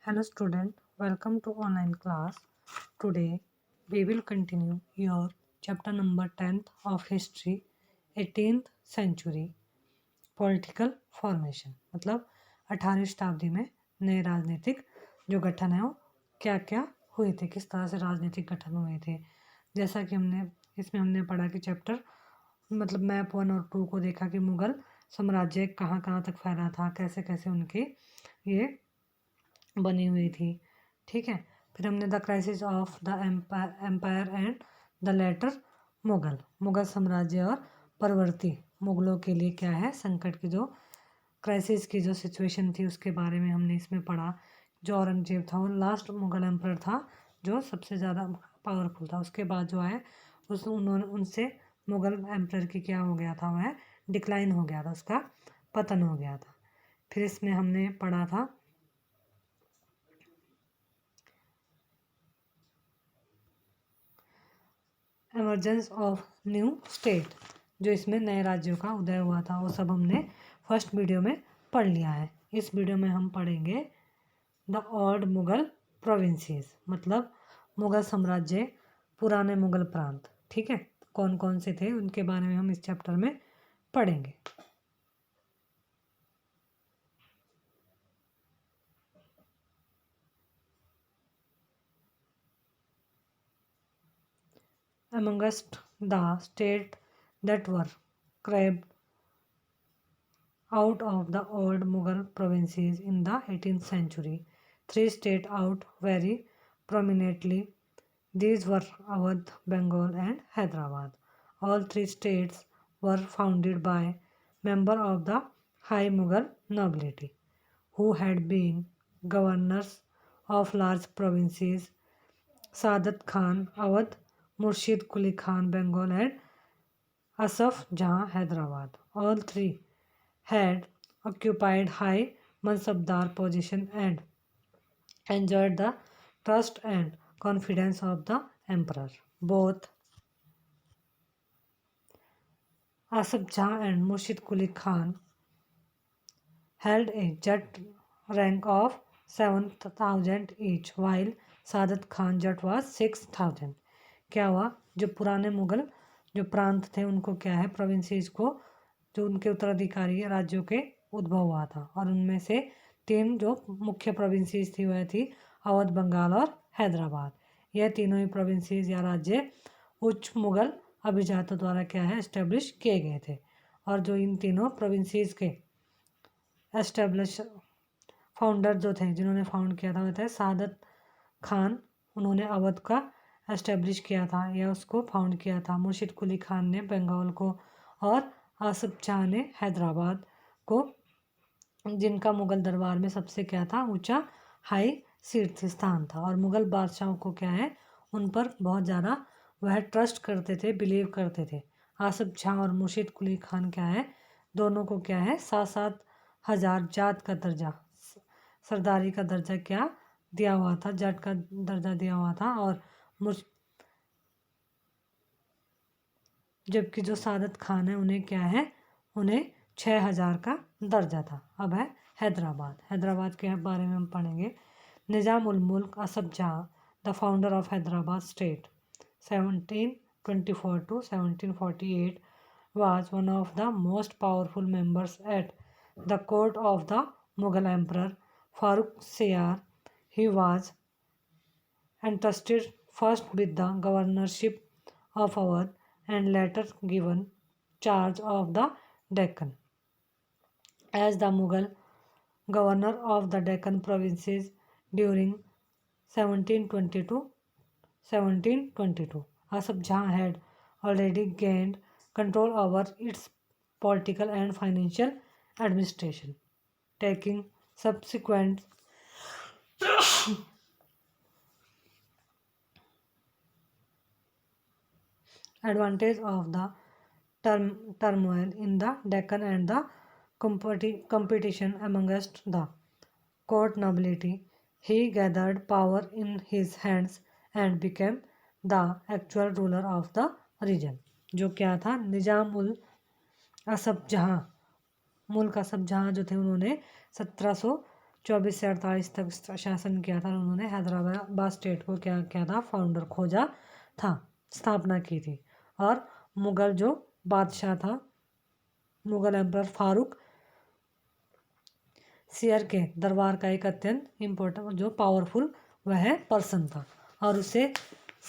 Hello student, welcome to online class. Today we will continue your chapter number 10th of history 18th century political formation मतलब 18वीं शताब्दी में नए राजनीतिक जो गठन है वो क्या क्या हुए थे, किस तरह से राजनीतिक गठन हुए थे। जैसा कि हमने पढ़ा कि चैप्टर मतलब मैप 1 और 2 को देखा कि मुगल साम्राज्य कहाँ कहाँ तक फैला था, कैसे कैसे उनके ये बनी हुई थी। ठीक है, फिर हमने the crisis of the empire and the later Mughal साम्राज्य और परवर्ती मुगलों के लिए क्या है संकट की जो क्राइसिस की जो सिचुएशन थी उसके बारे में हमने इसमें पढ़ा। जो औरंगजेब था वो लास्ट मुगल एम्पर था जो सबसे ज़्यादा पावरफुल था। उसके बाद जो है उनसे मुगल एम्पर की क्या हो गया था, वह डिक्लाइन हो गया था, उसका पतन हो गया था। फिर इसमें हमने पढ़ा था एमरजेंस ऑफ न्यू स्टेट, जो इसमें नए राज्यों का उदय हुआ था, वो सब हमने फर्स्ट वीडियो में पढ़ लिया है। इस वीडियो में हम पढ़ेंगे द ओल्ड मुगल प्रोविंसेस मतलब मुगल साम्राज्य, पुराने मुगल प्रांत। ठीक है, कौन कौन से थे उनके बारे में हम इस चैप्टर में पढ़ेंगे। Amongst the states that were carved out of the old Mughal provinces in the 18th century, three stood out very prominently. These were Awadh, Bengal, and Hyderabad. All three states were founded by members of the high Mughal nobility, who had been governors of large provinces. Sadat Khan, Awadh, Murshid Quli Khan, Bengal, and Asaf Jahan, Hyderabad. All three had occupied high Mansabdar position and enjoyed the trust and confidence of the emperor. Both Asaf Jahan and Murshid Quli Khan held a Jat rank of 7,000 each, while Sadat Khan Jat was 6,000. क्या हुआ, जो पुराने मुगल जो प्रांत थे उनको क्या है प्रोविंसेस को जो उनके उत्तराधिकारी राज्यों के उद्भव हुआ था, और उनमें से तीन जो मुख्य प्रोविंसेस थी वह थी अवध, बंगाल और हैदराबाद। यह तीनों ही प्रोविंसेस या राज्य उच्च मुगल अभिजातों द्वारा क्या है एस्टेब्लिश किए गए थे। और जो इन तीनों प्रोविंसेस के एस्टेब्लिश फाउंडर जो थे जिन्होंने फाउंड किया था वह थे सादत खान, उन्होंने अवध का एस्टेब्लिश किया था या उसको फाउंड किया था। मुर्शिद कुली खान ने बंगाल को, और आसिफ शाह ने हैदराबाद को, जिनका मुगल दरबार में सबसे क्या था ऊंचा हाई तीर्थ स्थान था। और मुगल बादशाहों को क्या है उन पर बहुत ज़्यादा वह ट्रस्ट करते थे, बिलीव करते थे। आसिफ शाह और मुर्शिद कुली खान क्या है दोनों को क्या है 7,000 जात का दर्जा, सरदारी का दर्जा क्या दिया हुआ था, जाट का दर्जा दिया हुआ था। और जबकि जो सादत खान है उन्हें क्या है उन्हें 6,000 का दर्जा था। अब है हैदराबाद के बारे में हम पढ़ेंगे। निज़ाम उल मुल्क असफ जहाँ, the founder of Hyderabad state 1724 to 1748, was one of the most powerful members at the court of the Mughal Emperor Farooq Siyar. He was entrusted first with the governorship of Awadh and later given charge of the Deccan. As the Mughal governor of the Deccan provinces during 1722, Asaf Jahan had already gained control over its political and financial administration, taking subsequent advantage of the turmoil in the Deccan and the competition amongst the court nobility. He gathered power in his hands and became the actual ruler of the region. जो क्या था निजाम उल असफ जहाँ, मुल्क असफ जहाँ जो थे उन्होंने 1700 24 से 48 तक शासन किया था। उन्होंने हैदराबाद स्टेट को क्या किया था, फाउंडर खोजा था, स्थापना की थी। और मुग़ल जो बादशाह था, मुग़ल एम्पर फारूक सियर के दरबार का एक अत्यंत इम्पोर्टेंट जो पावरफुल वह पर्सन था। और उसे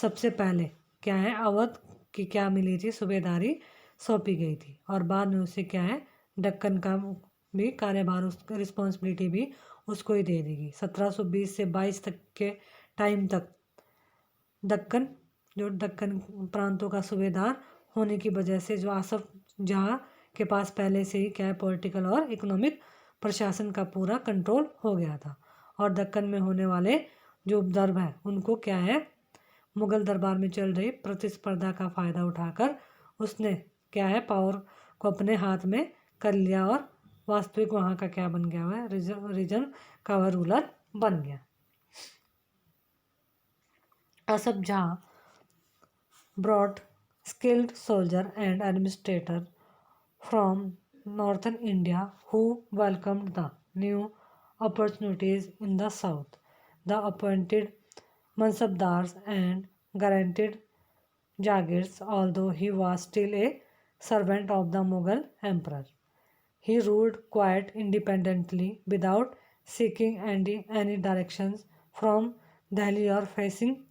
सबसे पहले क्या है, अवध की क्या मिली थी, सूबेदारी सौंपी गई थी। और बाद में उसे क्या है, दक्कन का भी कार्यभार, उसका रिस्पॉन्सिबिलिटी भी उसको ही दे देगी। 1720 से 22 तक के टाइम तक दक्कन प्रांतों का सूबेदार होने की वजह से जो आसफ जहाँ के पास पहले से ही क्या है, पॉलिटिकल और इकोनॉमिक प्रशासन का पूरा कंट्रोल हो गया था। और दक्कन में होने वाले जो उपद्रव है उनको क्या है, मुग़ल दरबार में चल रही प्रतिस्पर्धा का फ़ायदा उठाकर उसने क्या है, पावर को अपने हाथ में कर लिया और वास्तविक वहाँ का क्या बन गया, वह रीजन का वह रूलर बन गया। असफ जहाँ brought skilled soldier and administrator from northern India who welcomed the new opportunities in the south. The appointed mansabdars and guaranteed jagirs, although he was still a servant of the Mughal emperor. He ruled quite independently without seeking any directions from Delhi or facing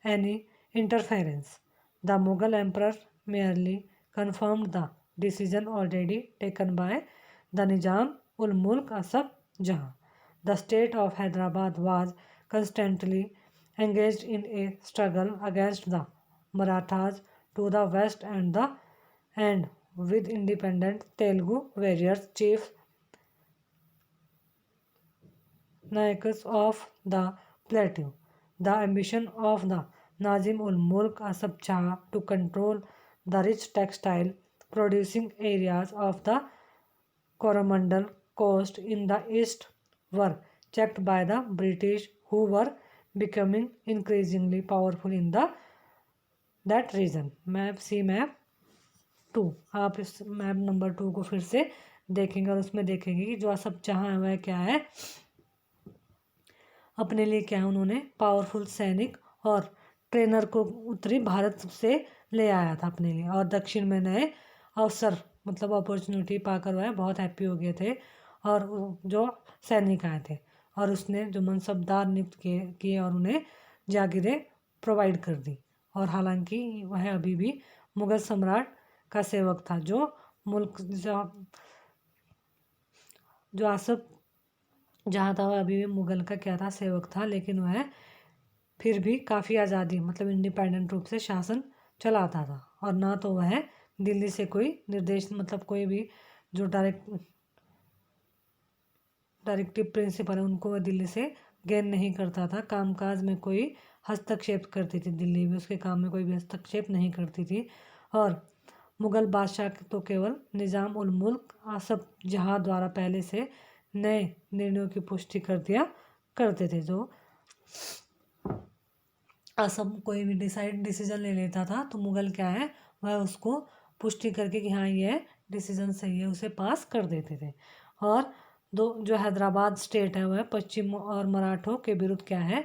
any interference. The Mughal emperor merely confirmed the decision already taken by the Nizam ul Mulk Asaf Jahan. The state of Hyderabad was constantly engaged in a struggle against the Marathas to the west and with independent Telugu warriors chief Nayakas of the plateau. The ambition of the Nazim ul Mulk Asaf Shah to control the rich textile producing areas of the Coromandel coast in the east were checked by the British, who were becoming increasingly powerful in that region. Map C map 2, आप इस map number 2 को फिर से देखेंगे और उसमें देखेंगे कि जो असफ जहाँ है वह क्या है, अपने लिए क्या है, उन्होंने पावरफुल सैनिक और ट्रेनर को उत्तरी भारत से ले आया था अपने लिए। और दक्षिण में नए अवसर मतलब अपॉर्चुनिटी पाकर वह बहुत हैप्पी हो गए थे। और जो सैनिक आए थे और उसने जो मनसबदार नियुक्त किए और उन्हें जागीरें प्रोवाइड कर दी। और हालांकि वह अभी भी मुग़ल सम्राट का सेवक था। जो मुल्क जो आसफ जहाँ था वह अभी भी मुग़ल का क्या था, सेवक था। लेकिन वह फिर भी काफ़ी आज़ादी मतलब इंडिपेंडेंट रूप से शासन चलाता था। और ना तो वह दिल्ली से कोई निर्देश मतलब कोई भी जो डायरेक्टिव प्रिंसिपल है उनको वह दिल्ली से गेन नहीं करता था। कामकाज में कोई हस्तक्षेप करती थी, दिल्ली भी उसके काम में कोई भी हस्तक्षेप नहीं करती थी। और मुग़ल बादशाह तो केवल निज़ाम उल मुल्क आसफ जहाँ द्वारा पहले से नए निर्णयों की पुष्टि कर दिया करते थे। जो आसफ कोई भी डिसीजन ले लेता था तो मुग़ल क्या है, वह उसको पुष्टि करके कि हाँ यह डिसीजन सही है उसे पास कर देते थे। और जो हैदराबाद स्टेट है वह पश्चिम और मराठों के विरुद्ध क्या है,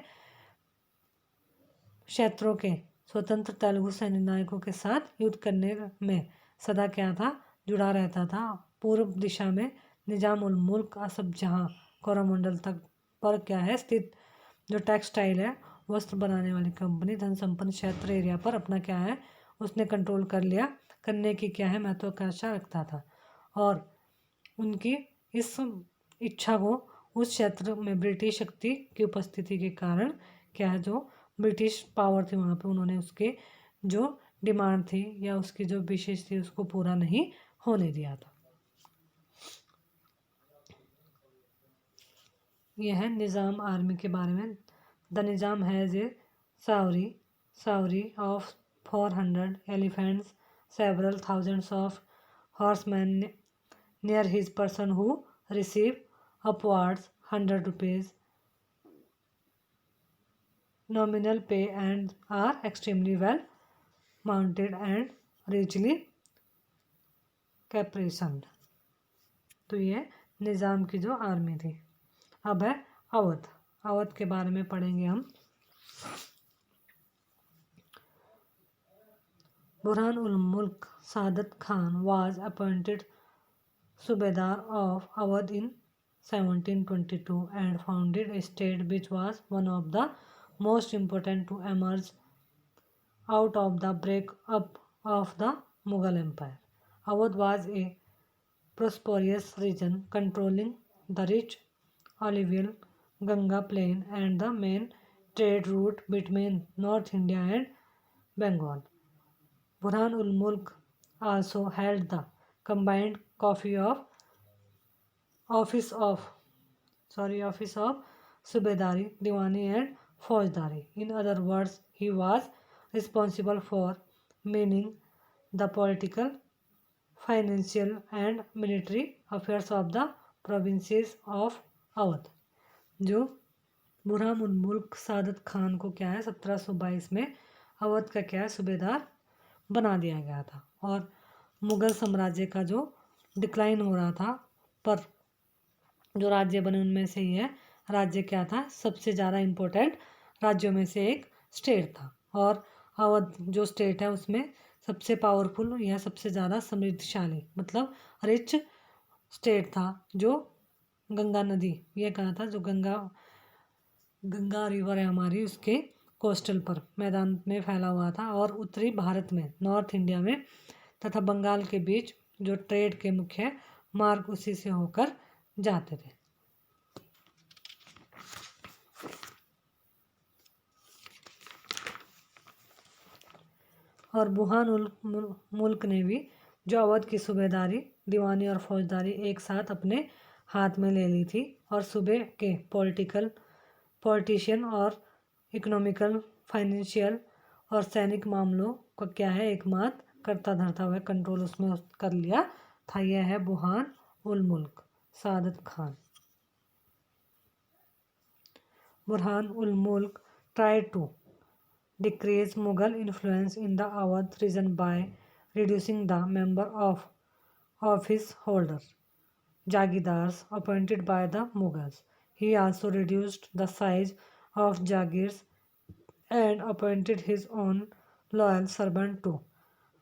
क्षेत्रों के स्वतंत्र तेलुगु सैन्य नायकों के साथ युद्ध करने में सदा क्या था, जुड़ा रहता था। पूर्व दिशा में निज़ाम उल मुल्क असफ जहाँ कोरोमंडल तक पर क्या है स्थित जो टेक्सटाइल है वस्त्र बनाने वाली कंपनी धन संपन्न क्षेत्र एरिया पर अपना क्या है उसने कंट्रोल कर लिया करने की क्या है महत्वाकांक्षा रखता था। और उनकी इस इच्छा को उस क्षेत्र में ब्रिटिश शक्ति की उपस्थिति के कारण क्या है, जो ब्रिटिश पावर थी वहाँ पे उन्होंने उसके जो डिमांड थी या उसकी जो विशेष थी उसको पूरा नहीं होने दिया था। यह है निज़ाम आर्मी के बारे में। The Nizam has a Sawari of 400 elephants, several thousands of horsemen near his person who receive upwards 100 rupees nominal pay and are extremely well mounted and richly caparisoned। तो ये निज़ाम की जो आर्मी थी। अब है अवध। अवध के बारे में पढ़ेंगे हम। बुरहान उल मुल्क सादत Khan was appointed Subedar of Awadh in 1722 and founded a state which was one of the most important to emerge out of the break-up of the Mughal Empire. Awadh was a prosperous region controlling the rich alluvial Ganga plain and the main trade route between North India and Bengal. Burhan ul Mulk also held the combined office of Subedari, Diwani and Faujdari. In other words, he was responsible for managing the political, financial and military affairs of the provinces of Awadh. जो बुरहान उल मुल्क सादत खान को क्या है 1722 में अवध का क्या है सूबेदार बना दिया गया था। और मुगल साम्राज्य का जो डिक्लाइन हो रहा था, पर जो राज्य बने उनमें से ये राज्य क्या था, सबसे ज़्यादा इम्पोर्टेंट राज्यों में से एक स्टेट था। और अवध जो स्टेट है उसमें सबसे पावरफुल या सबसे ज़्यादा समृद्धशाली मतलब रिच स्टेट था। जो गंगा नदी, ये कहा था जो गंगा रिवर है हमारी, उसके कोस्टल पर मैदान में फैला हुआ था। और उत्तरी भारत में, नॉर्थ इंडिया में तथा बंगाल के बीच जो ट्रेड के मुख्य मार्ग उसी से होकर जाते थे। और बुरहान उल मुल्क ने भी जो अवध की सूबेदारी, दीवानी और फौजदारी एक साथ अपने हाथ में ले ली थी और सूबे के पॉलिटिशियन और इकोनॉमिकल, फाइनेंशियल और सैनिक मामलों का क्या है एकमात्र करता धरता हुआ कंट्रोल उसमें कर लिया था। यह है बुरहान उल मुल्क सादत खान। बुरहान उल मुल्क tried to decrease Mughal influence in the Awadh region by reducing the number of office holders, Jagidars appointed by the Mughals. He also reduced the size of Jagirs and appointed his own loyal servant to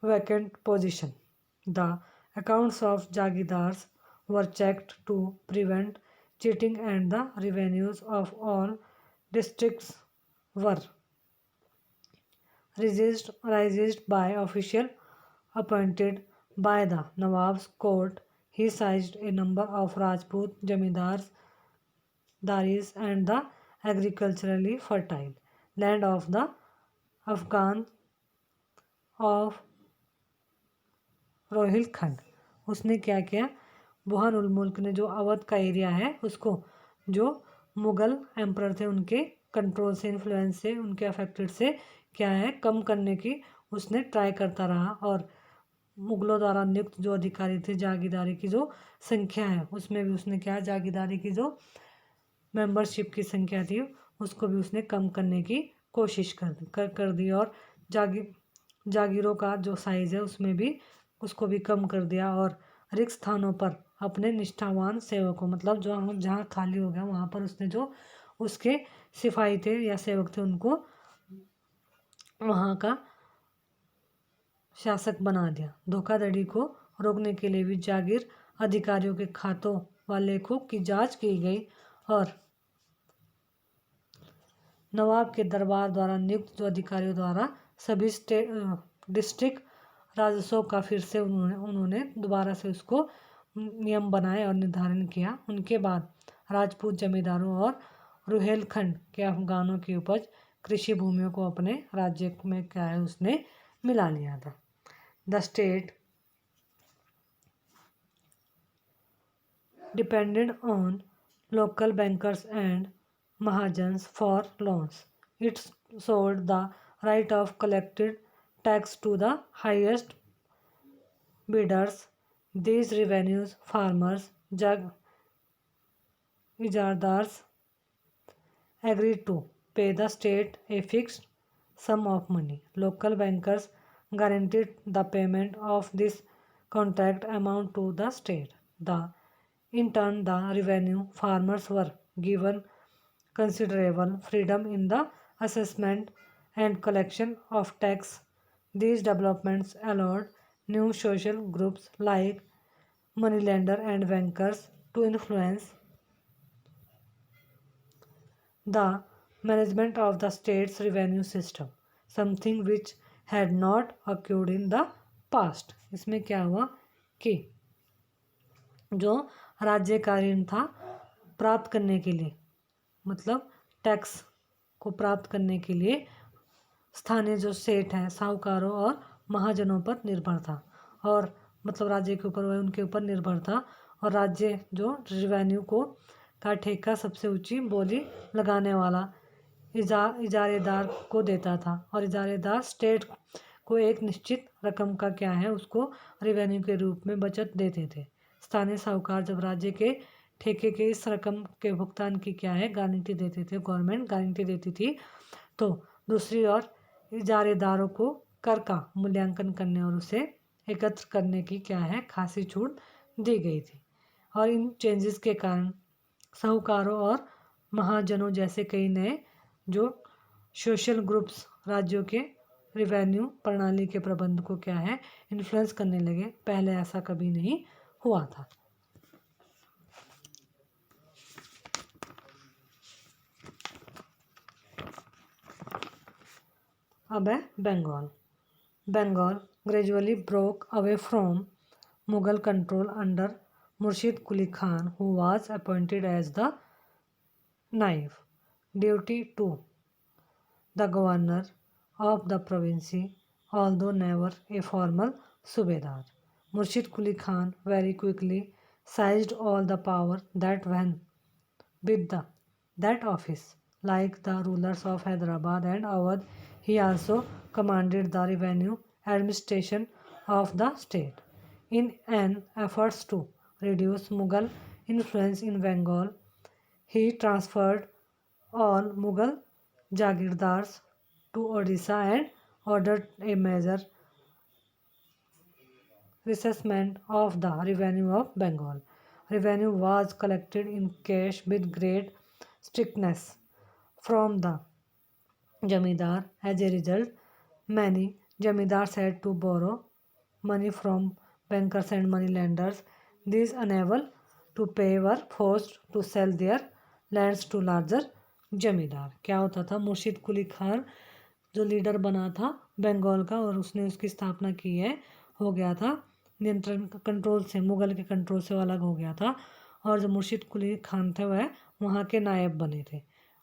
vacant position. The accounts of Jagidars were checked to prevent cheating and the revenues of all districts were raised by official appointed by the Nawab's court. He seized a number of Rajput Jamindars daris and the agriculturally fertile land of the Afghan of Rohilkhand. उसने क्या किया, बुरहान उल मुल्क ने जो अवध का area है उसको जो मुग़ल एम्परर थे उनके कंट्रोल से, इन्फ्लुएंस से, उनके अफेक्टेड से क्या है कम करने की उसने ट्राई करता रहा। और मुग़लों द्वारा नियुक्त जो अधिकारी थे, जागीरदारी की जो संख्या है उसमें भी उसने क्या, जागीरदारी की जो मेंबरशिप की संख्या थी उसको भी उसने कम करने की कोशिश कर दी। और जागीरों का जो साइज़ है उसमें भी उसको भी कम कर दिया। और रिक्त स्थानों पर अपने निष्ठावान सेवकों, मतलब जो जहाँ खाली हो गया वहाँ पर उसने जो उसके सिपाही थे या सेवक थे उनको वहाँ का शासक बना दिया। धोखाधड़ी को रोकने के लिए भी जागीर अधिकारियों के खातों व लेखों की जांच की गई। और नवाब के दरबार द्वारा नियुक्त जो अधिकारियों द्वारा सभी डिस्ट्रिक्ट राजस्व का फिर से उन्होंने दोबारा से उसको नियम बनाए और निर्धारण किया। उनके बाद राजपूत जमींदारों और रुहेलखंड के अफगानों की उपज कृषि भूमियों को अपने राज्य में क्या है उसने मिला लिया था। The state depended on local bankers and mahajans for loans. It sold the right of collected tax to the highest bidders. These revenues farmers, ijardars agreed to pay the state a fixed sum of money. Local bankers guaranteed the payment of this contract amount to the state. In turn, the revenue farmers were given considerable freedom in the assessment and collection of tax. These developments allowed new social groups like moneylender and bankers to influence the management of the state's revenue system, something which had not occurred in the past. इसमें क्या हुआ कि जो राज्य का ऋण था प्राप्त करने के लिए, मतलब टैक्स को प्राप्त करने के लिए स्थानीय जो सेठ हैं, साहूकारों और महाजनों पर निर्भर था, और मतलब राज्य के ऊपर, वह उनके ऊपर निर्भर था। और राज्य जो रेवेन्यू को का ठेका सबसे ऊंची बोली लगाने वाला इजारेदार को देता था, और इजारेदार स्टेट को एक निश्चित रकम का क्या है उसको रेवेन्यू के रूप में बचत देते थे। स्थानीय साहूकार जब राज्य के ठेके के इस रकम के भुगतान की क्या है गारंटी देते थे, गवर्नमेंट गारंटी देती थी, तो दूसरी ओर इजारेदारों को कर का मूल्यांकन करने और उसे एकत्र करने की क्या है खासी छूट दी गई थी। और इन चेंजेस के कारण साहूकारों और महाजनों जैसे कई नए जो सोशल ग्रुप्स राज्यों के रेवेन्यू प्रणाली के प्रबंध को क्या है इन्फ्लुएंस करने लगे। पहले ऐसा कभी नहीं हुआ था। अब है Bengal. Bengal gradually broke away from Mughal control under Murshid Quli Khan, who was appointed as the naib duty to the governor of the province, although never a formal subedar. Murshid Quli Khan very quickly seized all the power that went with that office. Like the rulers of Hyderabad and Awadh, he also commanded the revenue administration of the state. In an effort to reduce Mughal influence in Bengal, he transferred all Mughal Jagirdars to Odisha and ordered a major reassessment of the revenue of Bengal. Revenue was collected in cash with great strictness from the Jamidar. As a result, many Jamidars had to borrow money from bankers and moneylenders. These unable to pay were forced to sell their lands to larger जमींदार। क्या होता था, मुर्शिद कुली खान जो leader बना था बंगाल का और उसने उसकी स्थापना की है, हो गया था नियंत्रण कंट्रोल से, मुगल के कंट्रोल से अलग हो गया था। और जो मुर्शिद कुली खान थे वह वहाँ के नायब बने थे,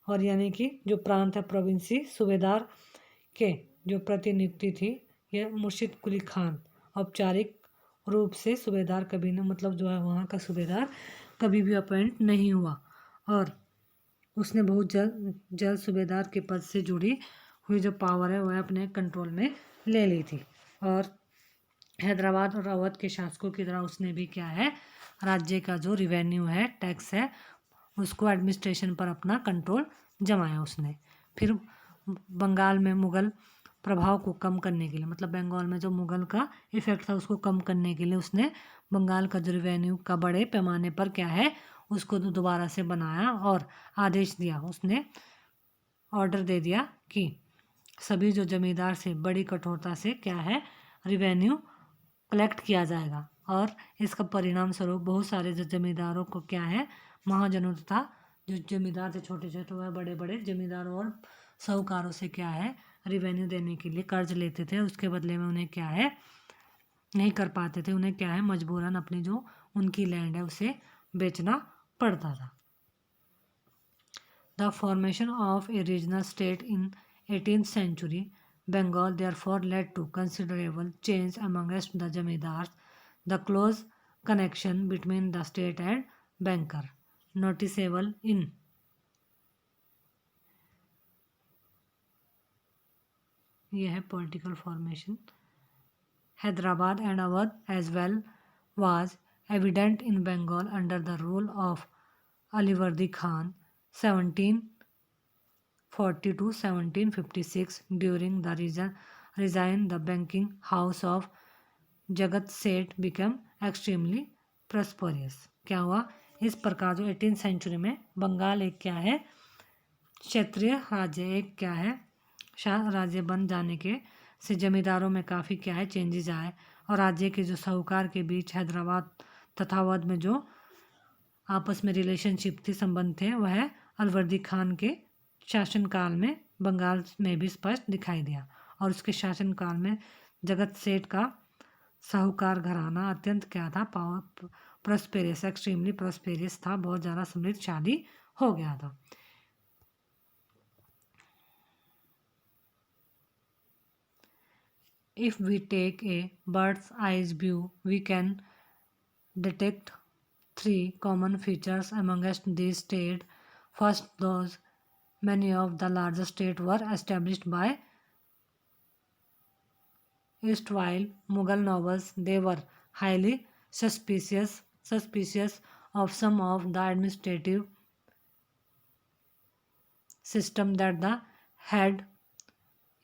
और यानी कि जो प्रांत है प्रोविंसी सूबेदार के जो प्रतिनियुक्ति थी, यह मुर्शिद कुली खान औपचारिक रूप से सूबेदार कभी न, मतलब जो है वहाँ का सूबेदार कभी भी अपॉइंट नहीं हुआ, और उसने बहुत जल्द सूबेदार के पद से जुड़ी हुई जो पावर है वह अपने कंट्रोल में ले ली थी। और हैदराबाद और अवध के शासकों की तरह उसने भी क्या है राज्य का जो रिवेन्यू है, टैक्स है, उसको एडमिनिस्ट्रेशन पर अपना कंट्रोल जमाया उसने। फिर बंगाल में मुग़ल प्रभाव को कम करने के लिए, मतलब बंगाल में जो मुग़ल का इफेक्ट था उसको कम करने के लिए उसने बंगाल का जो रिवेन्यू का बड़े पैमाने पर क्या है उसको दोबारा से बनाया और आदेश दिया, उसने ऑर्डर दे दिया कि सभी जो जमींदार से बड़ी कठोरता से क्या है रिवेन्यू कलेक्ट किया जाएगा। और इसका परिणाम स्वरूप बहुत सारे जो जमींदारों को क्या है महाजनों तथा जो जमींदार थे छोटे छोटे वह बड़े बड़े जमींदारों और साहूकारों से क्या है रिवेन्यू देने के लिए कर्ज लेते थे, उसके बदले में उन्हें क्या है नहीं कर पाते थे, उन्हें क्या है मजबूरन अपनी जो उनकी लैंड है उसे बेचना पड़ता था। The formation of A regional state in 18th century Bengal therefore led to considerable change amongst the zamindars. The close connection between the state and banker noticeable in यह है political formation. Hyderabad and Awadh as well was evident in Bengal under the rule of Alivardi Khan 1740 to 1756. During the reign, the banking house of Jagat Seth became extremely prosperous. क्या हुआ इस प्रकार जो 18th century में बंगाल एक क्या है, क्षेत्रीय राज्य, एक क्या है, शाह राज्य बन जाने के से जमींदारों में काफ़ी क्या है चेंजेस आए, और राज्य के जो साहूकार के बीच हैदराबाद तथा अवध में जो आपस में रिलेशनशिप थी, संबंध थे, वह अलवर्दी खान के शासनकाल में बंगाल में भी स्पष्ट दिखाई दिया। और उसके शासनकाल में जगत सेठ का साहूकार घराना अत्यंत क्या था, पावर प्रोस्पेरियस, एक्सट्रीमली प्रोस्पेरियस था, बहुत ज़्यादा समृद्धशाली हो गया था। If we take a bird's eye view, we can detect three common features amongst these states. First, those many of the larger states were established by erstwhile Mughal nobles. They were highly suspicious of some of the administrative system that the had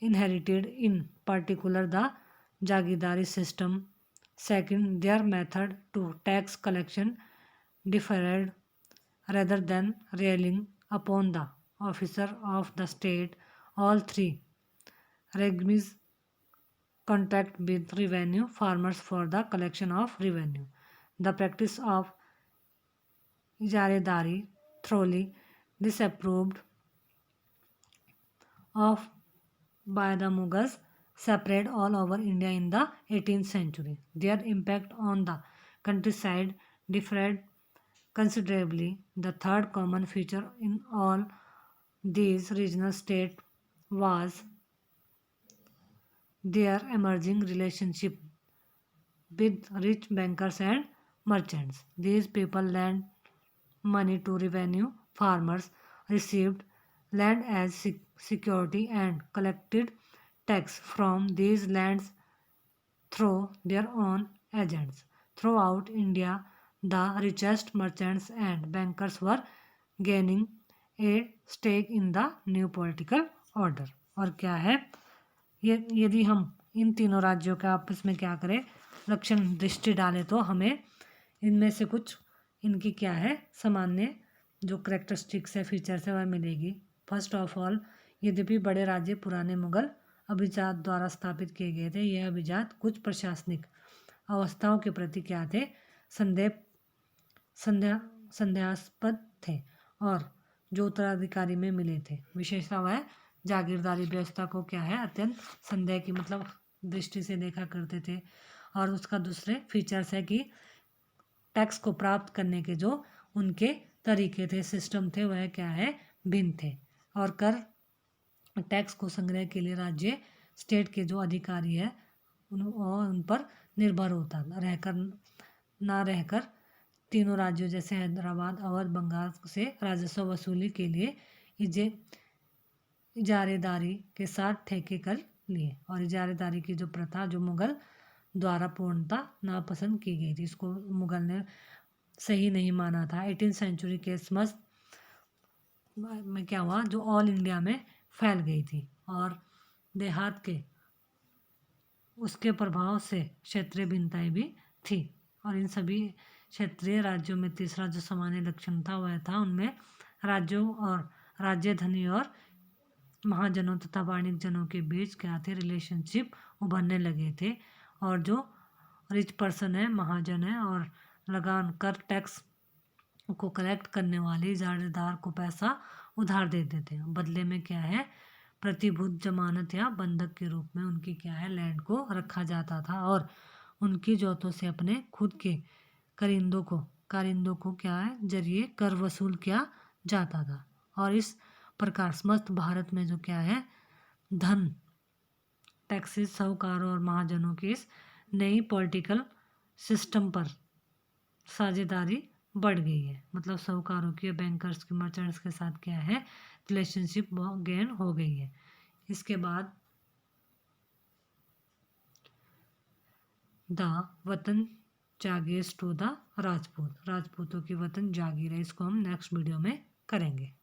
inherited, in particular the Jagidari system. Second, their method to tax collection differed rather than railing upon the officer of the state. All three regimes contract with revenue farmers for the collection of revenue. The practice of ijaredari, thoroughly disapproved of by the Mughals, spread all over India in the 18th century. Their impact on the countryside differed considerably. The third common feature in all these regional states was their emerging relationship with rich bankers and merchants. These people lent money to revenue farmers, received land as security, and collected tax from these lands through their own agents. Throughout India, the richest merchants and bankers were gaining a stake in the new political order. और क्या है, यदि हम इन तीनों राज्यों का आपस में क्या करें, लक्षण दृष्टि डालें, तो हमें इनमें से कुछ इनकी क्या है सामान्य जो करेक्टरिस्टिक्स है, फीचर्स है, वह मिलेगी। फर्स्ट ऑफ ऑल, यद्यपि बड़े राज्य पुराने मुगल अभिजात द्वारा स्थापित किए गए थे, यह अभिजात कुछ प्रशासनिक अवस्थाओं के प्रति क्या थे, संदेहास्पद थे, और जो उत्तराधिकारी में मिले थे। विशेषता वह जागीरदारी व्यवस्था को क्या है अत्यंत संदेह की मतलब दृष्टि से देखा करते थे। और उसका दूसरे फीचर्स है कि टैक्स को प्राप्त करने के जो उनके तरीके थे, सिस्टम थे, वह क्या है भिन्न थे। और कर टैक्स को संग्रह के लिए राज्य स्टेट के जो अधिकारी है उन पर निर्भर होता रहकर तीनों राज्यों जैसे हैदराबाद, अवध, बंगाल से राजस्व वसूली के लिए इजारेदारी के साथ ठेके कर लिए। और इजारेदारी की जो प्रथा जो मुगल द्वारा पूर्णतः नापसंद की गई थी, इसको मुगल ने सही नहीं माना था। 18th सेंचुरी के समस्त में क्या हुआ, जो ऑल इंडिया में फैल गई थी, और देहात के उसके प्रभाव से क्षेत्रीय भिन्नताएं भी थी। और इन सभी क्षेत्रीय राज्यों में तीसरा जो सामान्य लक्षण था वह था उनमें राज्यों और राज्य धनी और महाजनों तथा वाणिज्य जनों के बीच क्या थे, रिलेशनशिप उभरने लगे थे। और जो रिच पर्सन है, महाजन है, और लगान कर टैक्स को कलेक्ट करने वाले इजारेदार को पैसा उधार देते थे, बदले में क्या है प्रतिभूत जमानत या बंधक के रूप में उनकी क्या है लैंड को रखा जाता था, और उनकी जोतों से अपने खुद के कारिंदों को क्या है जरिए कर वसूल किया जाता था। और इस प्रकार समस्त भारत में जो क्या है धन टैक्सेस साहूकारों और महाजनों की इस नई पॉलिटिकल सिस्टम पर साझेदारी बढ़ गई है। मतलब साहूकारों की, बैंकर्स की, मर्चेंट्स के साथ क्या है रिलेशनशिप गेन हो गई है। इसके बाद द वतन जागीर टू द राजपूतों की वतन जागीर है, इसको हम नेक्स्ट वीडियो में करेंगे।